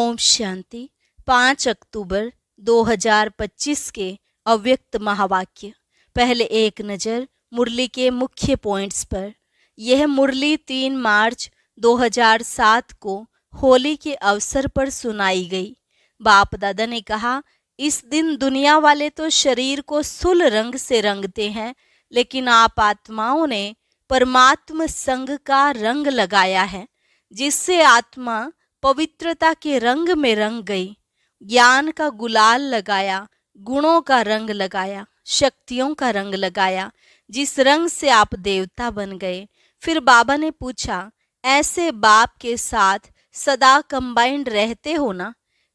ओम शांति। 5 अक्टूबर 2025 के अव्यक्त महावाक्य। पहले एक नज़र मुरली के मुख्य पॉइंट्स पर। यह मुरली 3 मार्च 2007 को होली के अवसर पर सुनाई गई। बाप दादा ने कहा, इस दिन दुनिया वाले तो शरीर को सुल रंग से रंगते हैं, लेकिन आप आत्माओं ने परमात्म संग का रंग लगाया है, जिससे आत्मा पवित्रता के रंग में रंग गई। ज्ञान का गुलाल लगाया, गुणों का रंग लगाया, शक्तियों का रंग लगाया, जिस रंग से आप देवता बन गए। फिर बाबा ने पूछा, ऐसे बाप के साथ सदा कंबाइंड रहते हो ना?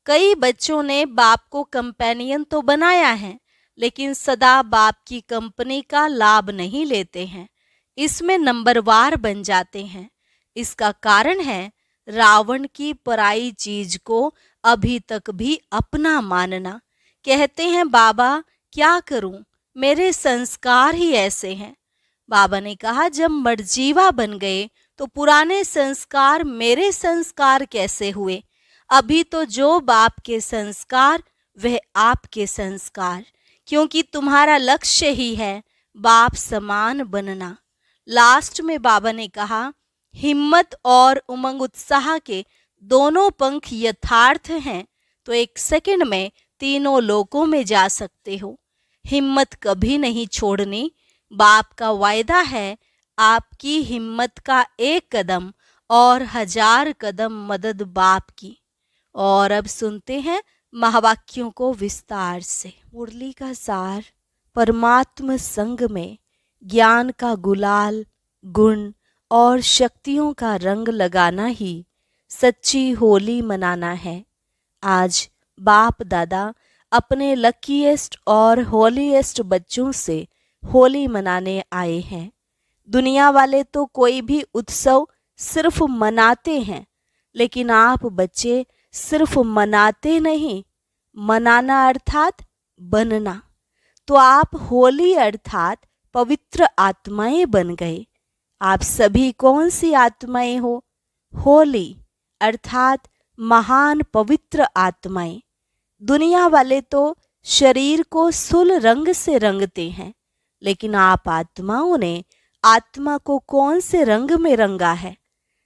कई बच्चों ने बाप को कंपेनियन तो बनाया है, लेकिन सदा बाप की कंपनी का लाभ नहीं लेते हैं, इसमें नंबरवार बन जाते हैं। इसका कारण है रावण की पराई चीज को अभी तक भी अपना मानना। कहते हैं, बाबा क्या करूं, मेरे संस्कार ही ऐसे हैं। बाबा ने कहा, जब मर्जीवा बन गए तो पुराने संस्कार मेरे संस्कार कैसे हुए? अभी तो जो बाप के संस्कार वह आपके संस्कार, क्योंकि तुम्हारा लक्ष्य ही है बाप समान बनना। लास्ट में बाबा ने कहा, हिम्मत और उमंग उत्साह के दोनों पंख यथार्थ हैं तो 1 सेकंड में तीनों लोकों में जा सकते हो। हिम्मत कभी नहीं छोड़नी। बाप का वायदा है, आपकी हिम्मत का 1 कदम और 1000 कदम मदद बाप की। और अब सुनते हैं महावाक्यों को विस्तार से। मुरली का सार। परमात्म संग में ज्ञान का गुलाल, गुण और शक्तियों का रंग लगाना ही सच्ची होली मनाना है। आज बाप दादा अपने लकीएस्ट और होलीएस्ट बच्चों से होली मनाने आए हैं। दुनिया वाले तो कोई भी उत्सव सिर्फ मनाते हैं, लेकिन आप बच्चे सिर्फ मनाते नहीं, मनाना अर्थात बनना। तो आप होली अर्थात पवित्र आत्माएं बन गए। आप सभी कौन सी आत्माएं हो? होली अर्थात महान पवित्र आत्माएं। दुनिया वाले तो शरीर को सुल रंग से रंगते हैं, लेकिन आप आत्माओं ने आत्मा को कौन से रंग में रंगा है?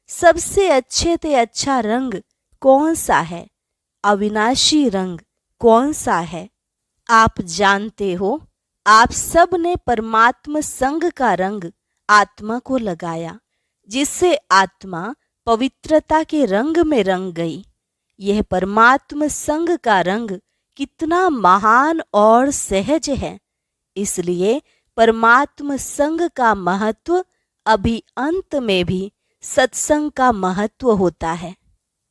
सबसे अच्छे से अच्छा रंग कौन सा है? अविनाशी रंग कौन सा है? आप जानते हो, आप सब ने परमात्म संग का रंग आत्मा को लगाया, जिससे आत्मा पवित्रता के रंग में रंग गई। यह परमात्म संग का रंग कितना महान और सहज है। इसलिए परमात्म संग का महत्व अभी अंत में भी सत्संग का महत्व होता है।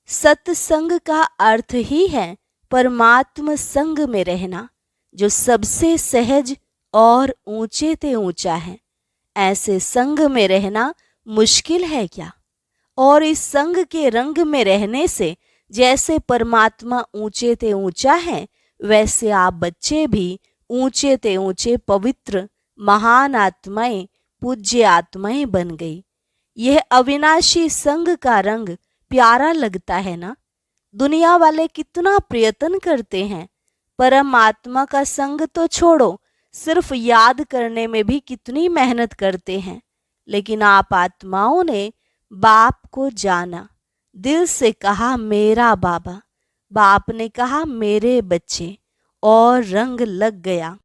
सत्संग का अर्थ ही है परमात्म संग में रहना, जो सबसे सहज और ऊंचे से ऊंचा है। ऐसे संग में रहना मुश्किल है क्या? और इस संग के रंग में रहने से जैसे परमात्मा ऊंचे से ऊंचा है, वैसे आप बच्चे भी ऊंचे से ऊंचे पवित्र महान आत्माएं, पूज्य आत्माएं बन गई। यह अविनाशी संग का रंग प्यारा लगता है ना? दुनिया वाले कितना प्रयत्न करते हैं, परमात्मा का संग तो छोड़ो, सिर्फ याद करने में भी कितनी मेहनत करते हैं। लेकिन आप आत्माओं ने बाप को जाना, दिल से कहा मेरा बाबा, बाप ने कहा मेरे बच्चे, और रंग लग गया।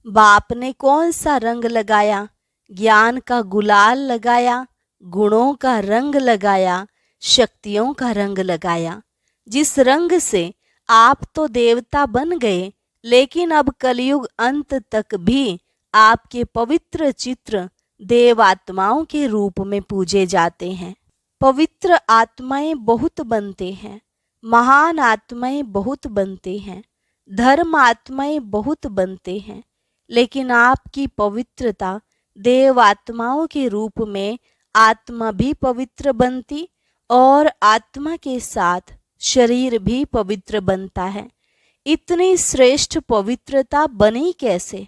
बाप ने कौन सा रंग लगाया? ज्ञान का गुलाल लगाया, गुणों का रंग लगाया, शक्तियों का रंग लगाया, जिस रंग से आप तो देवता बन गए, लेकिन अब कलयुग अंत तक भी आपके पवित्र चित्र देव आत्माओं के रूप में पूजे जाते हैं। पवित्र आत्माएं बहुत बनते हैं, महान आत्माएं बहुत बनते हैं, धर्म आत्माएं बहुत बनते हैं, लेकिन आपकी पवित्रता देव आत्माओं के रूप में आत्मा भी पवित्र बनती और आत्मा के साथ शरीर भी पवित्र बनता है। इतनी श्रेष्ठ पवित्रता बनी कैसे?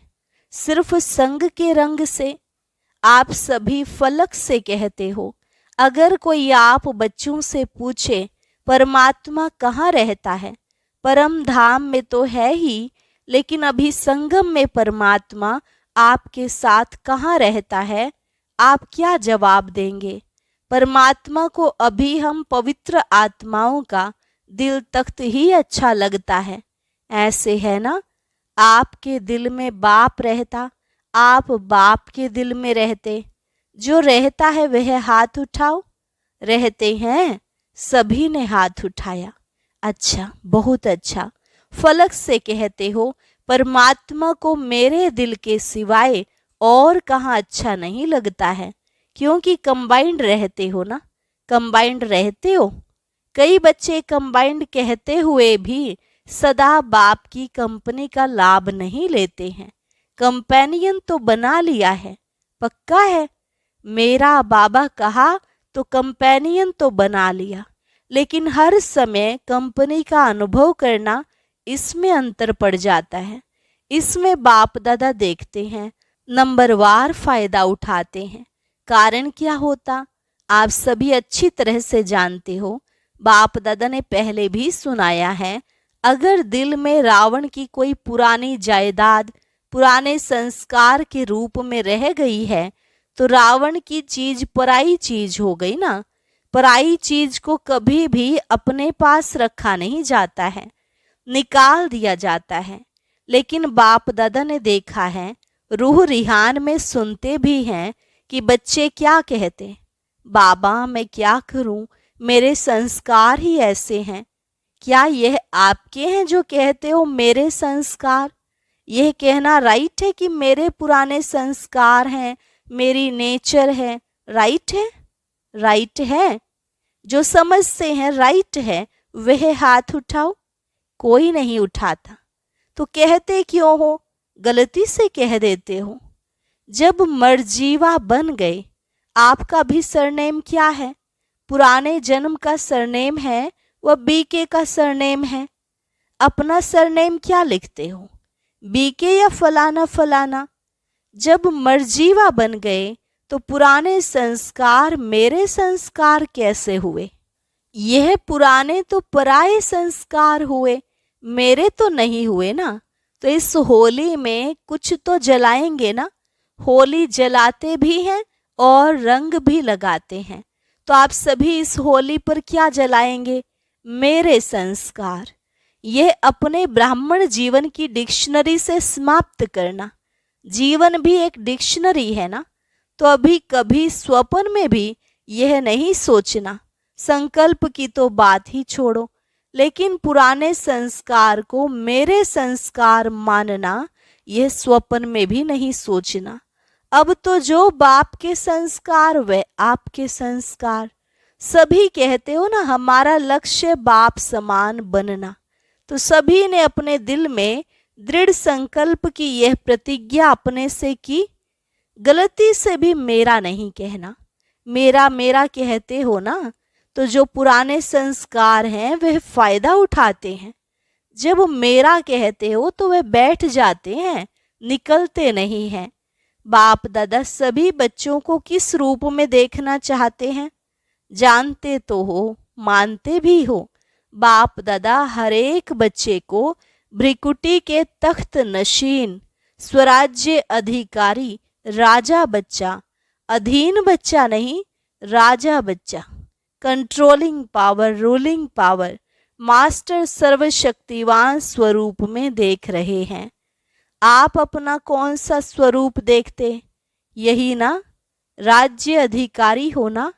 सिर्फ संग के रंग से। आप सभी फलक से कहते हो। अगर कोई आप बच्चों से पूछे परमात्मा कहाँ रहता है? परम धाम में तो है ही, लेकिन अभी संगम में परमात्मा आपके साथ कहाँ रहता है? आप क्या जवाब देंगे? परमात्मा को अभी हम पवित्र आत्माओं का दिल तख्त ही अच्छा लगता है, ऐसे है ना? आपके दिल में बाप रहता, आप बाप के दिल में रहते। जो रहता है वह हाथ उठाओ। रहते हैं? सभी ने हाथ उठाया। अच्छा, बहुत अच्छा। फलक से कहते हो परमात्मा को मेरे दिल के सिवाय और कहाँ अच्छा नहीं लगता है, क्योंकि कंबाइंड रहते हो ना, कंबाइंड रहते हो। कई बच्चे कंबाइंड कहते हुए भी सदा बाप की कंपनी का लाभ नहीं लेते हैं। कंपेनियन तो बना लिया है, पक्का है। मेरा बाबा कहा तो कंपेनियन तो बना लिया, लेकिन हर समय कंपनी का अनुभव करना, इसमें अंतर पड़ जाता है। इसमें बाप दादा देखते हैं, नंबरवार फायदा उठाते हैं। कारण क्या होता? आप सभी अच्छी तरह से जानते हो। बाप दादा ने पहले भी सुनाया है, अगर दिल में रावण की कोई पुरानी जायदाद पुराने संस्कार के रूप में रह गई है, तो रावण की चीज पराई चीज हो गई ना। पराई चीज को कभी भी अपने पास रखा नहीं जाता है, निकाल दिया जाता है। लेकिन बाप दादा ने देखा है, रूह रिहान में सुनते भी हैं कि बच्चे क्या कहते, बाबा मैं क्या करूं, मेरे संस्कार ही ऐसे हैं। क्या यह आपके हैं जो कहते हो मेरे संस्कार? यह कहना राइट है कि मेरे पुराने संस्कार हैं, मेरी नेचर है, राइट है? राइट है? जो समझते हैं राइट है वह हाथ उठाओ। कोई नहीं उठाता, तो कहते क्यों हो? गलती से कह देते हो। जब मर्जीवा बन गए, आपका भी सरनेम क्या है? पुराने जन्म का सरनेम है, वह बीके का सरनेम है। अपना सरनेम क्या लिखते हो, बीके या फलाना फलाना? जब मर्जीवा बन गए तो पुराने संस्कार मेरे संस्कार कैसे हुए? यह पुराने तो पराये संस्कार हुए, मेरे तो नहीं हुए ना। तो इस होली में कुछ तो जलाएंगे ना। होली जलाते भी हैं और रंग भी लगाते हैं। तो आप सभी इस होली पर क्या जलाएंगे? मेरे संस्कार। यह अपने ब्राह्मण जीवन की डिक्शनरी से समाप्त करना। जीवन भी एक डिक्शनरी है ना। तो अभी कभी स्वप्न में भी यह नहीं सोचना, संकल्प की तो बात ही छोड़ो, लेकिन पुराने संस्कार को मेरे संस्कार मानना, यह स्वप्न में भी नहीं सोचना। अब तो जो बाप के संस्कार वे आपके संस्कार। सभी कहते हो ना हमारा लक्ष्य बाप समान बनना। तो सभी ने अपने दिल में दृढ़ संकल्प की यह प्रतिज्ञा अपने से की। गलती से भी मेरा नहीं कहना। मेरा मेरा कहते हो ना, तो जो पुराने संस्कार हैं वह फायदा उठाते हैं। जब मेरा कहते हो तो वह बैठ जाते हैं, निकलते नहीं हैं। बाप दादा सभी बच्चों को किस रूप में देखना चाहते हैं? जानते तो हो, मानते भी हो। बाप दादा हर एक बच्चे को भ्रिकुटी के तख्त नशीन, स्वराज्य अधिकारी, राजा बच्चा, अधीन बच्चा नहीं, राजा बच्चा, controlling power, ruling power, master सर्वशक्तिवान स्वरूप में देख रहे हैं। आप अपना कौन सा स्वरूप देखते? यही ना, राज्य अधिकारी हो ना,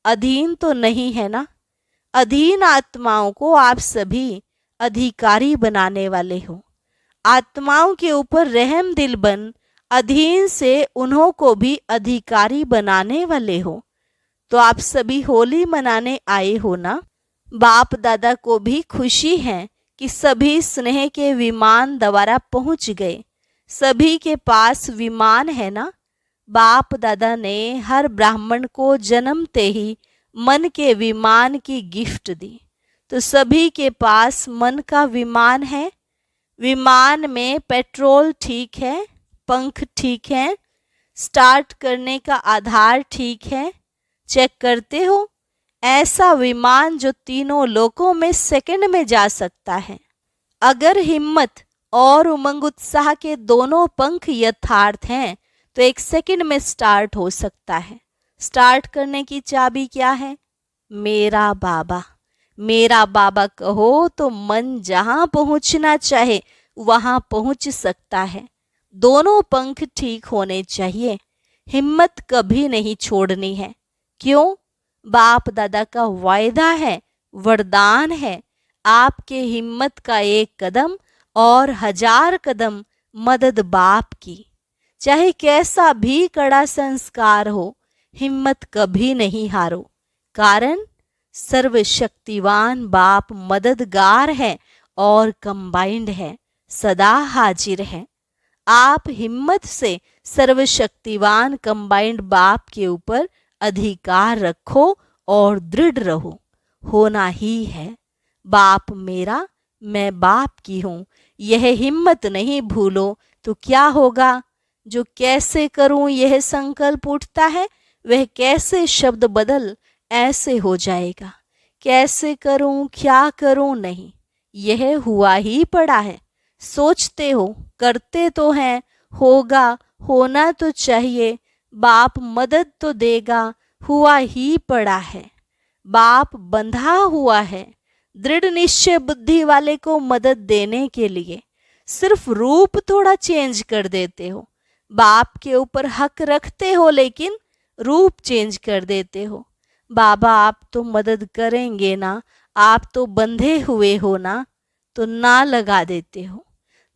अधीन तो नहीं है ना। अधीन आत्माओं को आप सभी अधिकारी बनाने वाले हो। आत्माओं के ऊपर रहम दिल बन अधीन से उन्हों को भी अधिकारी बनाने वाले हो। तो आप सभी होली मनाने आए हो ना। बाप दादा को भी खुशी है कि सभी स्नेह के विमान द्वारा पहुंच गए। सभी के पास विमान है ना। बाप दादा ने हर ब्राह्मण को जन्मते ही मन के विमान की गिफ्ट दी। तो सभी के पास मन का विमान है। विमान में पेट्रोल ठीक है, पंख ठीक है, स्टार्ट करने का आधार ठीक है। चेक करते हो। ऐसा विमान जो तीनों लोकों में सेकंड में जा सकता है। अगर हिम्मत और उमंग उत्साह के दोनों पंख यथार्थ हैं तो 1 सेकंड में स्टार्ट हो सकता है। स्टार्ट करने की चाबी क्या है? मेरा बाबा। मेरा बाबा कहो तो मन जहां पहुंचना चाहे वहां पहुंच सकता है। दोनों पंख ठीक होने चाहिए। हिम्मत कभी नहीं छोड़नी है। क्यों? बाप दादा का वायदा है, वरदान है। आपके हिम्मत का 1 कदम और 1000 कदम मदद बाप की। चाहे कैसा भी कड़ा संस्कार हो, हिम्मत कभी नहीं हारो। कारण सर्वशक्तिवान बाप मददगार है और कंबाइंड है, सदा हाजिर है। आप हिम्मत से सर्वशक्तिवान कंबाइंड बाप के ऊपर अधिकार रखो और दृढ़ रहो। होना ही है। बाप मेरा, मैं बाप की हूँ, यह हिम्मत नहीं भूलो तो क्या होगा? जो कैसे करूं यह संकल्प उठता है, वह कैसे शब्द बदल ऐसे हो जाएगा। कैसे करूं, क्या करूं नहीं, यह हुआ ही पड़ा है। सोचते हो, करते तो हैं, होगा, होना तो चाहिए। बाप मदद तो देगा, हुआ ही पड़ा है। बाप बंधा हुआ है दृढ़ निश्चय बुद्धि वाले को मदद देने के लिए। सिर्फ रूप थोड़ा चेंज कर देते हो। बाप के ऊपर हक रखते हो लेकिन रूप चेंज कर देते हो। बाबा आप तो मदद करेंगे ना, आप तो बंधे हुए हो ना, तो ना लगा देते हो।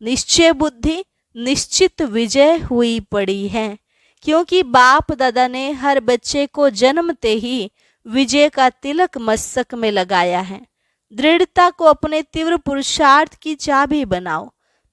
निश्चय बुद्धि निश्चित विजय हुई पड़ी है, क्योंकि बाप दादा ने हर बच्चे को जन्मते ही विजय का तिलक मस्तक में लगाया है। दृढ़ता को अपने तीव्र पुरुषार्थ की चाबी बनाओ।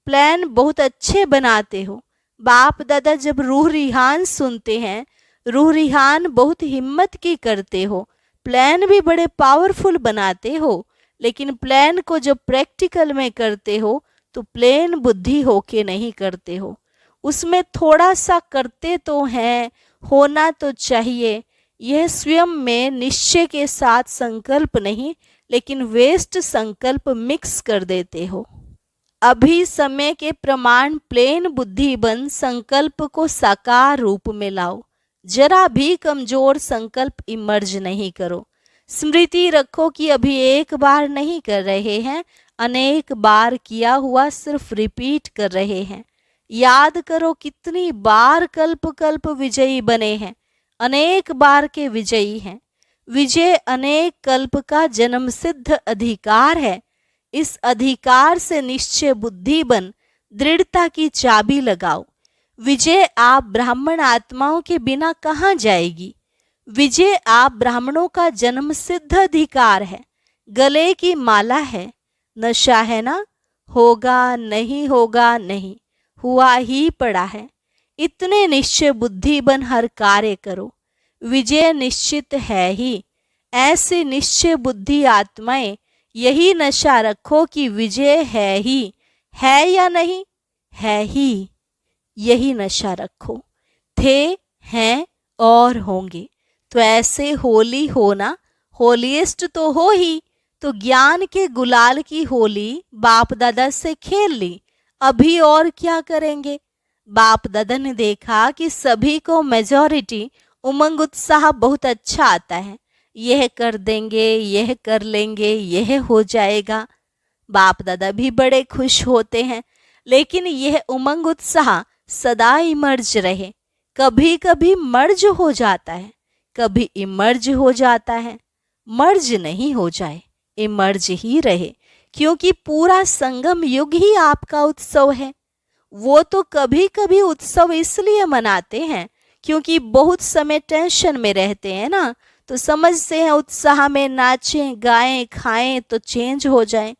प्लान बहुत अच्छे बनाते हो। बाप दादा जब रूह रिहान सुनते हैं, रूह रिहान बहुत हिम्मत की करते हो। प्लान भी बड़े पावरफुल बनाते हो, लेकिन प्लान को जब प्रैक्टिकल में करते हो तो प्लेन बुद्धि होके नहीं करते हो। उसमें थोड़ा सा करते तो हैं, होना तो चाहिए। यह स्वयं में निश्चय के साथ संकल्प नहीं, लेकिन वेस्ट संकल्प मिक्स कर देते हो। अभी समय के प्रमाण प्लेन बुद्धि बन संकल्प को साकार रूप में लाओ। जरा भी कमजोर संकल्प इमर्ज नहीं करो। स्मृति रखो कि अभी एक बार नहीं कर रहे हैं, अनेक बार किया हुआ सिर्फ रिपीट कर रहे हैं। याद करो कितनी बार कल्प कल्प विजयी बने हैं, अनेक बार के विजयी हैं। विजय अनेक कल्प का जन्म सिद्ध अधिकार है। इस अधिकार से निश्चय बुद्धि बन दृढ़ता की चाबी लगाओ। विजय आप ब्राह्मण आत्माओं के बिना कहाँ जाएगी? विजय आप ब्राह्मणों का जन्म सिद्ध अधिकार है, गले की माला है। नशा है ना, होगा नहीं, होगा नहीं, हुआ ही पड़ा है। इतने निश्चय बुद्धि बन हर कार्य करो। विजय निश्चित है ही। ऐसे निश्चय बुद्धि आत्माएं यही नशा रखो कि विजय है ही, है या नहीं, है ही। यही नशा रखो। थे, हैं और होंगे। तो ऐसे होली होना, होलीएस्ट तो हो ही। तो ज्ञान के गुलाल की होली बाप दादा से खेल ली, अभी और क्या करेंगे? बाप दादा ने देखा कि सभी को मेजॉरिटी उमंग उत्साह बहुत अच्छा आता है। यह कर देंगे, यह कर लेंगे, यह हो जाएगा। बाप दादा भी बड़े खुश होते हैं, लेकिन यह उमंग उत्साह सदा इमर्ज रहे। कभी कभी मर्ज हो जाता है, कभी इमर्ज हो जाता है। मर्ज नहीं हो जाए, इमर्ज ही रहे, क्योंकि पूरा संगम युग ही आपका उत्सव है। वो तो कभी कभी उत्सव इसलिए मनाते हैं क्योंकि बहुत समय टेंशन में रहते हैं ना, तो समझते हैं उत्साह में नाचें, गाएं, खाएं तो चेंज हो जाए।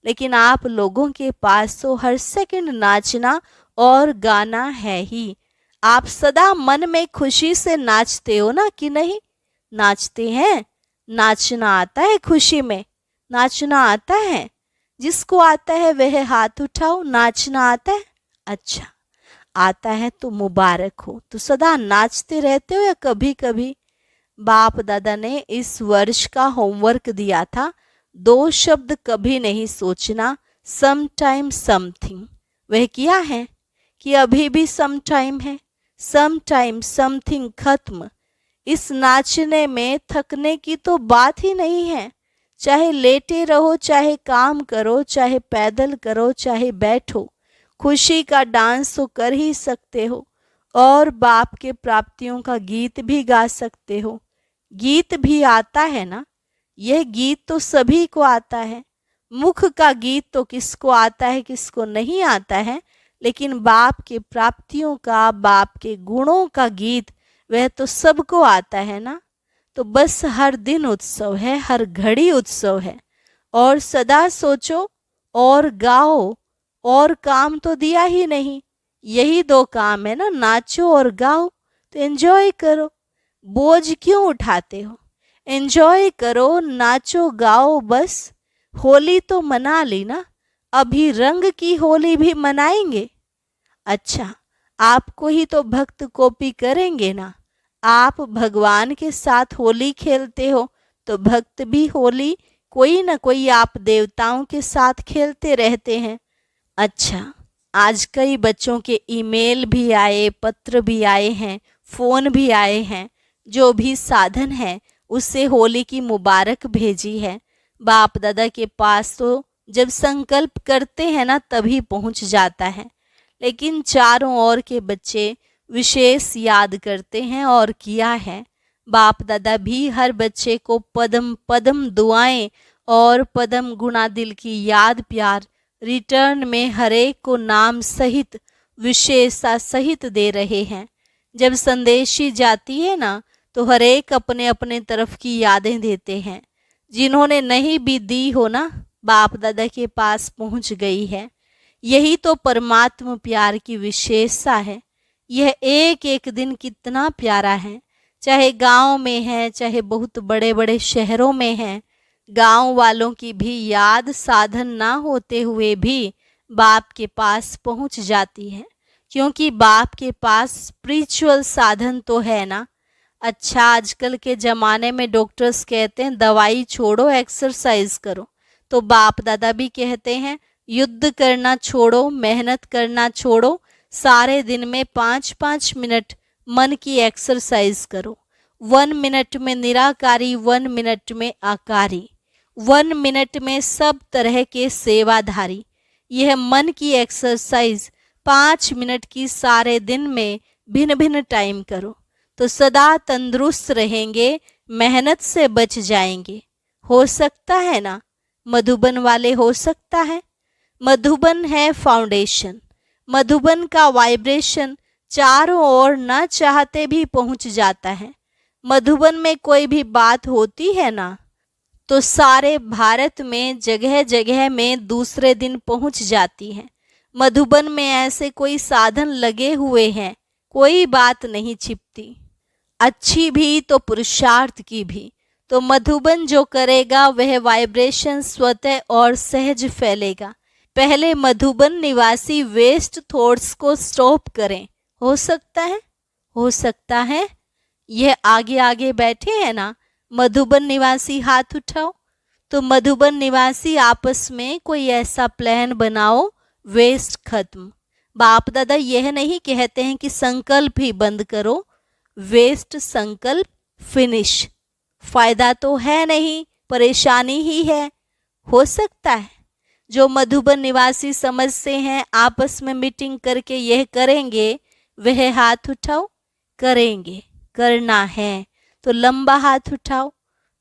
लेकिन आप लोगों के पास तो हर सेकंड नाचना और गाना है ही। आप सदा मन में खुशी से नाचते हो ना कि नहीं? नाचते हैं। नाचना आता है खुशी में, नाचना आता है। जिसको आता है वह हाथ उठाओ। नाचना आता है? अच्छा, आता है तो मुबारक हो। तो सदा नाचते रहते हो या कभी कभी? बाप दादा ने इस वर्ष का होमवर्क दिया था, 2 शब्द कभी नहीं सोचना, सम टाइम समथिंग। वह किया है कि अभी भी सम टाइम है, सम टाइम समथिंग खत्म। इस नाचने में थकने की तो बात ही नहीं है। चाहे लेटे रहो, चाहे काम करो, चाहे पैदल करो, चाहे बैठो, खुशी का डांस तो कर ही सकते हो और बाप के प्राप्तियों का गीत भी गा सकते हो। गीत भी आता है ना, यह गीत तो सभी को आता है। मुख का गीत तो किसको आता है, किसको नहीं आता है, लेकिन बाप के प्राप्तियों का, बाप के गुणों का गीत वह तो सबको आता है ना। तो बस हर दिन उत्सव है, हर घड़ी उत्सव है। और सदा सोचो और गाओ, और काम तो दिया ही नहीं। यही 2 काम है ना, नाचो और गाओ। तो एंजॉय करो, बोझ क्यों उठाते हो? एंजॉय करो, नाचो गाओ। बस होली तो मना ली ना, अभी रंग की होली भी मनाएंगे। अच्छा, आपको ही तो भक्त कॉपी करेंगे ना। आप भगवान के साथ होली खेलते हो तो भक्त भी होली कोई ना कोई आप देवताओं के साथ खेलते रहते हैं। अच्छा, आज कई बच्चों के ईमेल भी आए, पत्र भी आए हैं, फ़ोन भी आए हैं। जो भी साधन है उससे होली की मुबारक भेजी है। बाप दादा के पास तो जब संकल्प करते हैं ना तभी पहुंच जाता है, लेकिन चारों ओर के बच्चे विशेष याद करते हैं और किया है। बाप दादा भी हर बच्चे को पदम पदम दुआएं और पदम गुणा दिल की याद प्यार रिटर्न में हरेक को नाम सहित विशेषता सहित दे रहे हैं। जब संदेशी जाती है ना तो हरेक अपने अपने तरफ की यादें देते हैं। जिन्होंने नहीं भी दी हो ना, बाप दादा के पास पहुंच गई है। यही तो परमात्मा प्यार की विशेषता है। यह एक एक दिन कितना प्यारा है, चाहे गांव में है, चाहे बहुत बड़े बड़े शहरों में है। गांव वालों की भी याद साधन ना होते हुए भी बाप के पास पहुंच जाती है, क्योंकि बाप के पास स्पिरिचुअल साधन तो है ना। अच्छा, आजकल के ज़माने में डॉक्टर्स कहते हैं दवाई छोड़ो, एक्सरसाइज करो, तो बाप दादा भी कहते हैं युद्ध करना छोड़ो, मेहनत करना छोड़ो, सारे दिन में 5-5 मिनट मन की एक्सरसाइज करो। 1 मिनट में निराकारी, 1 मिनट में आकारी, 1 मिनट में सब तरह के सेवाधारी। यह मन की एक्सरसाइज 5 मिनट की सारे दिन में भिन्न भिन्न टाइम करो तो सदा तंदुरुस्त रहेंगे, मेहनत से बच जाएंगे। हो सकता है ना? मधुबन वाले, हो सकता है? मधुबन है फाउंडेशन। मधुबन का वाइब्रेशन चारों ओर न चाहते भी पहुंच जाता है। मधुबन में कोई भी बात होती है ना तो सारे भारत में जगह जगह में दूसरे दिन पहुंच जाती है। मधुबन में ऐसे कोई साधन लगे हुए हैं, कोई बात नहीं छिपती, अच्छी भी तो पुरुषार्थ की भी। तो मधुबन जो करेगा वह वाइब्रेशन स्वतः और सहज फैलेगा। पहले मधुबन निवासी वेस्ट थॉट्स को स्टॉप करें। हो सकता है? हो सकता है। यह आगे आगे बैठे हैं ना, मधुबन निवासी, हाथ उठाओ। तो मधुबन निवासी आपस में कोई ऐसा प्लान बनाओ, वेस्ट खत्म। बाप दादा यह नहीं कहते हैं कि संकल्प ही बंद करो, वेस्ट संकल्प फिनिश। फायदा तो है नहीं, परेशानी ही है। हो सकता है जो मधुबन निवासी समझते हैं आपस में मीटिंग करके यह करेंगे, वह हाथ उठाओ। करेंगे, करना है तो लंबा हाथ उठाओ,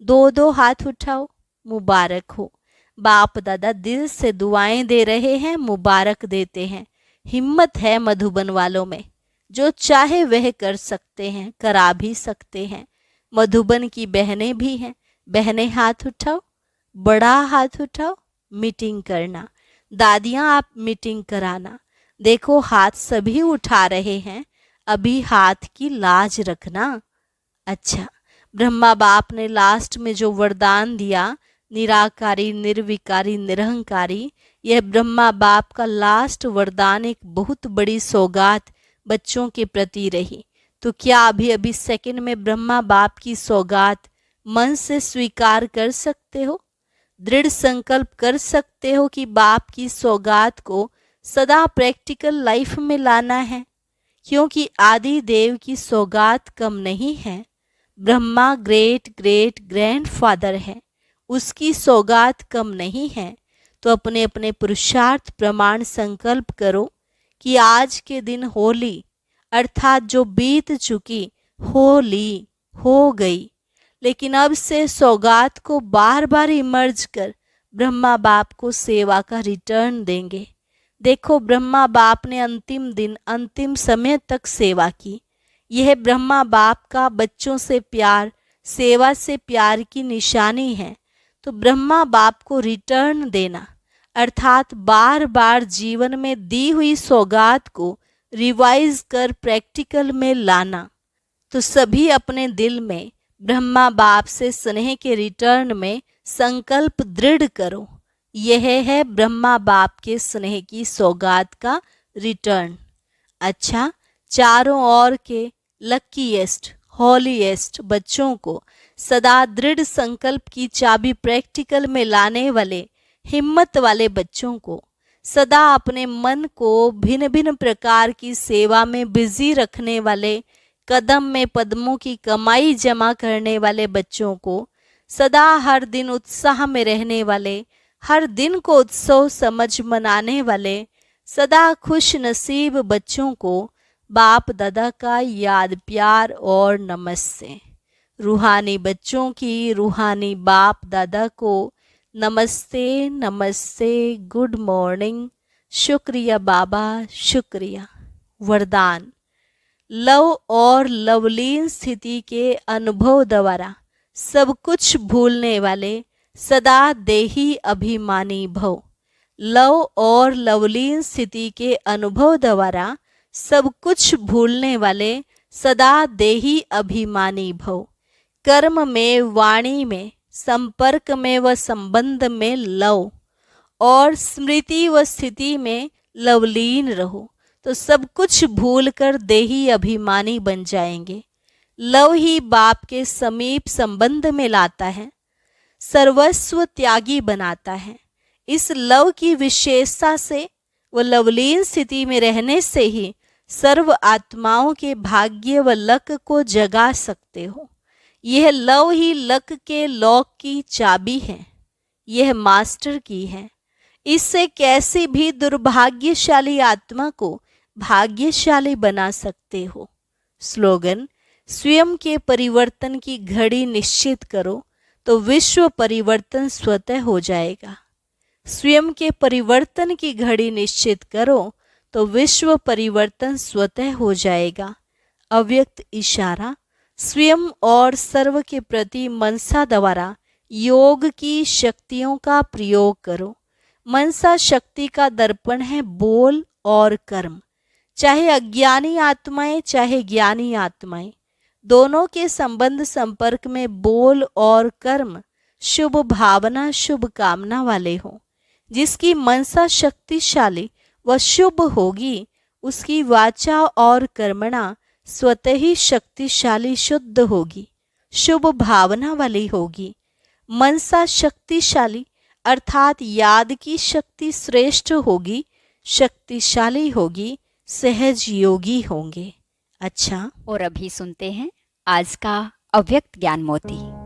2-2 हाथ उठाओ। मुबारक हो। बाप दादा दिल से दुआएं दे रहे हैं, मुबारक देते हैं। हिम्मत है मधुबन वालों में, जो चाहे वह कर सकते हैं, करा भी सकते हैं। मधुबन की बहनें भी हैं, बहनें हाथ उठाओ, बड़ा हाथ उठाओ, मीटिंग करना। दादियाँ आप मीटिंग कराना। देखो हाथ सभी उठा रहे हैं, अभी हाथ की लाज रखना। अच्छा, ब्रह्मा बाप ने लास्ट में जो वरदान दिया, निराकारी, निर्विकारी, निरहंकारी, यह ब्रह्मा बाप का लास्ट वरदान एक बहुत बड़ी सौगात बच्चों के प्रति रही। तो क्या अभी अभी सेकंड में ब्रह्मा बाप की सौगात मन से स्वीकार कर सकते हो? दृढ़ संकल्प कर सकते हो कि बाप की सौगात को सदा प्रैक्टिकल लाइफ में लाना है? क्योंकि आदि देव की सौगात कम नहीं है। ब्रह्मा ग्रेट ग्रेट ग्रैंडफादर है, उसकी सौगात कम नहीं है। तो अपने अपने पुरुषार्थ प्रमाण संकल्प करो कि आज के दिन होली अर्थात जो बीत चुकी होली हो गई, लेकिन अब से सौगात को बार बार इमर्ज कर ब्रह्मा बाप को सेवा का रिटर्न देंगे। देखो, ब्रह्मा बाप ने अंतिम दिन अंतिम समय तक सेवा की। यह ब्रह्मा बाप का बच्चों से प्यार, सेवा से प्यार की निशानी है। तो ब्रह्मा बाप को रिटर्न देना अर्थात बार बार जीवन में दी हुई सौगात को रिवाइज कर प्रैक्टिकल में लाना। तो सभी अपने दिल में ब्रह्मा बाप से स्नेह के रिटर्न में संकल्प दृढ़ करो। यह है ब्रह्मा बाप के स्नेह की सौगात का रिटर्न। अच्छा, चारों ओर के लकीएस्ट हॉलीएस्ट बच्चों को सदा दृढ़ संकल्प की चाबी प्रैक्टिकल में लाने वाले हिम्मत वाले बच्चों को, सदा अपने मन को भिन्न भिन्न प्रकार की सेवा में बिजी रखने वाले, कदम में पद्मों की कमाई जमा करने वाले बच्चों को, सदा हर दिन उत्साह में रहने वाले, हर दिन को उत्सव समझ मनाने वाले, सदा खुश नसीब बच्चों को बाप दादा का याद प्यार और नमस्ते। रूहानी बच्चों की रूहानी बाप दादा को नमस्ते नमस्ते, गुड मॉर्निंग, शुक्रिया बाबा शुक्रिया। वरदान, लव और लवलीन स्थिति के अनुभव द्वारा सब कुछ भूलने वाले सदा देही अभिमानी भव। लव और लवलीन स्थिति के अनुभव द्वारा सब कुछ भूलने वाले सदा देही अभिमानी भव। कर्म में, वाणी में, संपर्क में व संबंध में लव और स्मृति व स्थिति में लवलीन रहो तो सब कुछ भूलकर देही अभिमानी बन जाएंगे। लव ही बाप के समीप संबंध में लाता है, सर्वस्व त्यागी बनाता है। इस लव की विशेषता से व लवलीन स्थिति में रहने से ही सर्व आत्माओं के भाग्य व लक को जगा सकते हो। यह लव ही लक के लॉक की चाबी है, यह मास्टर की है। इससे कैसी भी दुर्भाग्यशाली आत्मा को भाग्यशाली बना सकते हो। स्लोगन, स्वयं के परिवर्तन की घड़ी निश्चित करो तो विश्व परिवर्तन स्वतः हो जाएगा। स्वयं के परिवर्तन की घड़ी निश्चित करो तो विश्व परिवर्तन स्वतः हो जाएगा। अव्यक्त इशारा, स्वयं और सर्व के प्रति मनसा द्वारा योग की शक्तियों का प्रयोग करो। मनसा शक्ति का दर्पण है बोल और कर्म। चाहे अज्ञानी आत्माएं चाहे ज्ञानी आत्माएं, दोनों के संबंध संपर्क में बोल और कर्म शुभ भावना शुभ कामना वाले हों। जिसकी मनसा शक्तिशाली व शुभ होगी उसकी वाचा और कर्मणा स्वतः ही शक्तिशाली शुद्ध होगी, शुभ भावना वाली होगी। मनसा शक्तिशाली अर्थात याद की शक्ति श्रेष्ठ होगी, शक्तिशाली होगी, सहज योगी होंगे। अच्छा, और अभी सुनते हैं आज का अव्यक्त ज्ञान मोती।